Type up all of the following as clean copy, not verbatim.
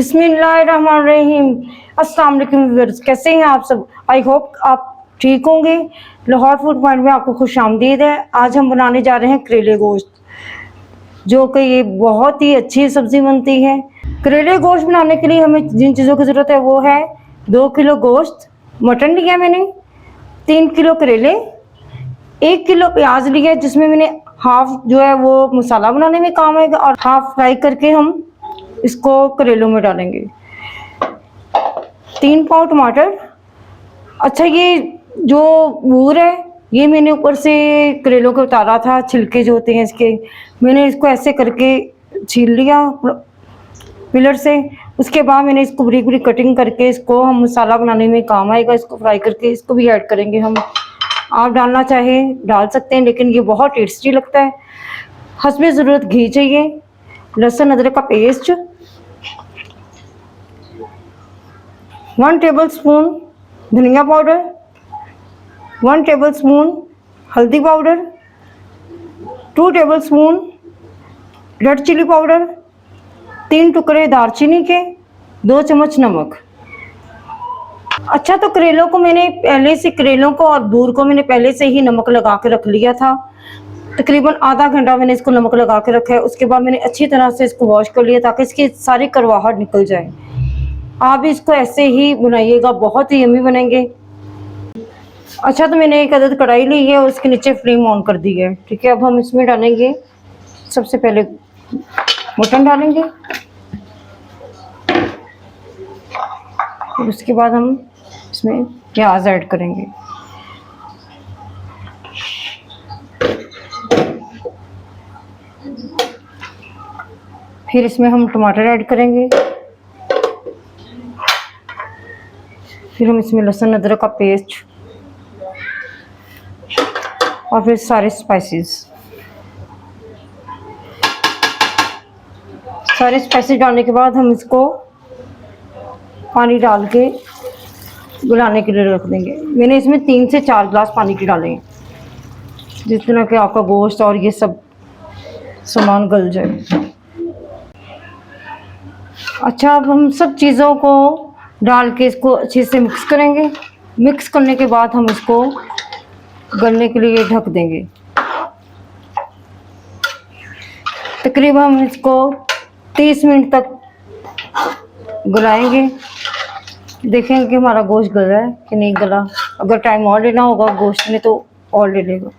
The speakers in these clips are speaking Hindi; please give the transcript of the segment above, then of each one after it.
बिस्मिल्लाहिर्रहमानिर्रहीम। अस्सलाम वालेकुम व्यूअर्स, कैसे हैं आप सब? आई होप आप ठीक होंगे। लाहौर फूड पॉइंट में आपको खुशामदीद है। आज हम बनाने जा रहे हैं करेले गोश्त, जो कि ये बहुत ही अच्छी सब्ज़ी बनती है। करेले गोश्त बनाने के लिए हमें जिन चीज़ों की ज़रूरत है वो है 2 किलो गोश्त मटन लिया मैंने, 3 किलो करेले, 1 किलो प्याज लिया जिसमें मैंने हाफ जो है वो मसाला बनाने में काम आएगा और हाफ फ्राई करके हम इसको करेलों में डालेंगे। 3 पाव टमाटर। अच्छा, ये जो बूर है ये मैंने ऊपर से करेलों को उतारा था, छिलके जो होते हैं इसके, मैंने इसको ऐसे करके छील लिया पिलर से। उसके बाद मैंने इसको बरीक बरीक कटिंग करके इसको हम मसाला बनाने में काम आएगा। इसको फ्राई करके इसको भी ऐड करेंगे हम। आप डालना चाहे डाल सकते हैं, लेकिन ये बहुत टेस्टी लगता है। हस्बे ज़रूरत घी चाहिए, लहसुन अदरक का पेस्ट, 1 टेबलस्पून धनिया पाउडर, 1 टेबलस्पून हल्दी powder, 2 tablespoon red chili powder, 3 टुकड़े दालचीनी के, 2 चम्मच नमक। अच्छा, तो करेलों को मैंने पहले से, करेलों को और बूर को मैंने पहले से ही नमक लगा के रख लिया था। तकरीबन आधा घंटा मैंने इसको नमक लगा के रखा है। उसके बाद मैंने अच्छी तरह से इसको वॉश कर लिया ताकि इसकी सारी करवाहट निकल जाए। आप भी इसको ऐसे ही बनाइएगा, बहुत ही यम्मी बनेंगे। अच्छा, तो मैंने एक अदद कढ़ाई ली है और उसके नीचे फ्लेम ऑन कर दी है। ठीक है, अब हम इसमें डालेंगे, सबसे पहले मटन डालेंगे, उसके बाद हम इसमें प्याज ऐड करेंगे। फिर इसमें हम टमाटर ऐड करेंगे। फिर हम इसमें लहसुन अदरक का पेस्ट और फिर सारे स्पाइसेस डालने के बाद हम इसको पानी डाल के गलाने के लिए रख देंगे। मैंने इसमें 3 से 4 गिलास पानी के डाले हैं, जिस तरह के आपका गोश्त और ये सब सामान गल जाए। अच्छा, अब हम सब चीज़ों को डाल के इसको अच्छे से मिक्स करेंगे। मिक्स करने के बाद हम इसको गलने के लिए ढक देंगे। तकरीबन हम इसको 30 मिनट तक गलाएंगे। देखेंगे कि हमारा गोश्त गला है कि नहीं गला। अगर टाइम और लेना होगा गोश्त में तो और ले लेगा।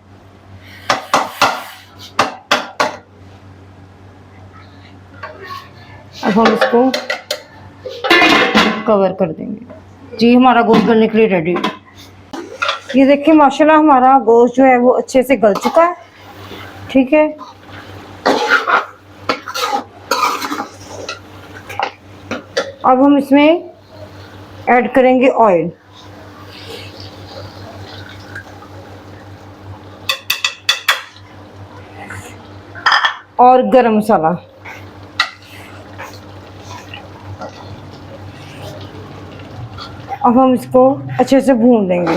अब हम इसको कवर कर देंगे। जी, हमारा गोश्त गलने के लिए रेडी है। ये देखिए, माशाल्लाह हमारा गोश्त जो है वो अच्छे से गल चुका है। ठीक है, अब हम इसमें ऐड करेंगे ऑयल। और गरम मसाला। अब हम इसको अच्छे से भून लेंगे।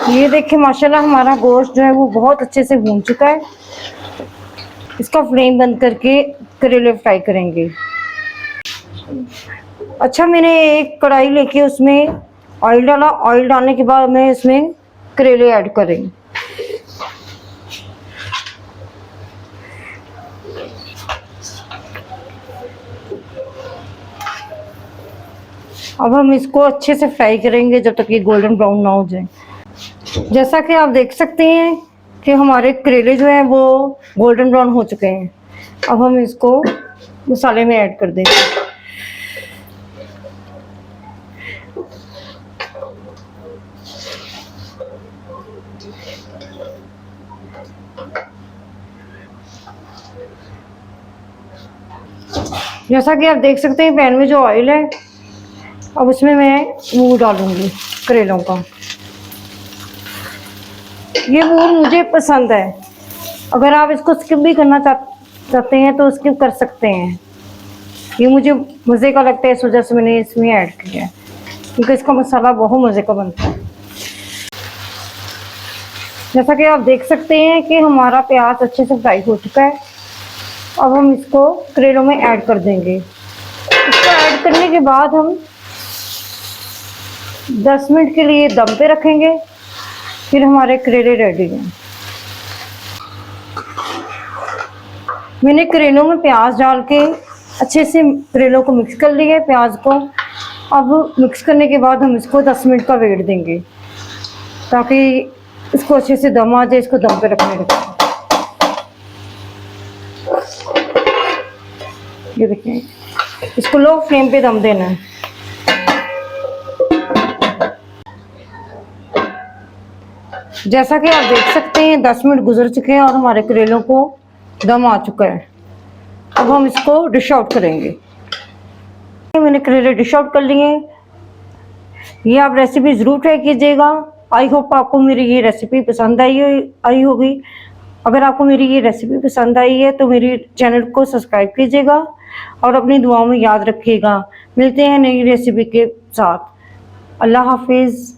ये देखिए, माशाल्लाह हमारा गोश्त जो है वो बहुत अच्छे से भून चुका है। इसका फ्लेम बंद करके करेले फ्राई करेंगे। अच्छा, मैंने एक कढ़ाई लेके उसमें ऑयल डाला। ऑयल डालने के बाद मैं इसमें करेले ऐड करेंगे। अब हम इसको अच्छे से फ्राई करेंगे जब तक ये गोल्डन ब्राउन ना हो जाए। जैसा कि आप देख सकते हैं कि हमारे करेले जो हैं वो गोल्डन ब्राउन हो चुके हैं। अब हम इसको मसाले में ऐड कर देंगे। जैसा कि आप देख सकते हैं पैन में जो ऑयल है, अब उसमें मैं वो डालूंगी करेलों का। ये मूर मुझे पसंद है। अगर आप इसको स्किप भी करना चाहते हैं तो स्किप कर सकते हैं। ये मुझे मज़े का लगता है, इस वजह से मैंने इसमें ऐड किया है, क्योंकि इसका मसाला बहुत मज़े का बनता है। जैसा कि आप देख सकते हैं कि हमारा प्याज अच्छे से फ्राई हो चुका है। अब हम इसको करेलों में ऐड कर देंगे। इसको ऐड करने के बाद हम 10 मिनट के लिए दम पे रखेंगे, फिर हमारे करेले रेडी हैं। मैंने करेलों में प्याज डाल के अच्छे से करेलों को मिक्स कर लिया है, प्याज को। अब मिक्स करने के बाद हम इसको 10 मिनट का वेट देंगे ताकि इसको अच्छे से दम आ जाए। इसको दम पे रखने लगे। ये देखिए, इसको लो फ्लेम पे दम देना है। जैसा कि आप देख सकते हैं 10 मिनट गुजर चुके हैं और हमारे करेलों को दम आ चुका है। अब हम इसको डिश आउट करेंगे। मैंने करेले डिश आउट कर लिए। ये आप रेसिपी ज़रूर ट्राई कीजिएगा। आई होप आपको मेरी ये रेसिपी पसंद आई होगी। अगर आपको मेरी ये रेसिपी पसंद आई है तो मेरी चैनल को सब्सक्राइब कीजिएगा और अपनी दुआओं में याद रखिएगा। मिलते हैं नई रेसिपी के साथ। अल्लाह हाफिज़।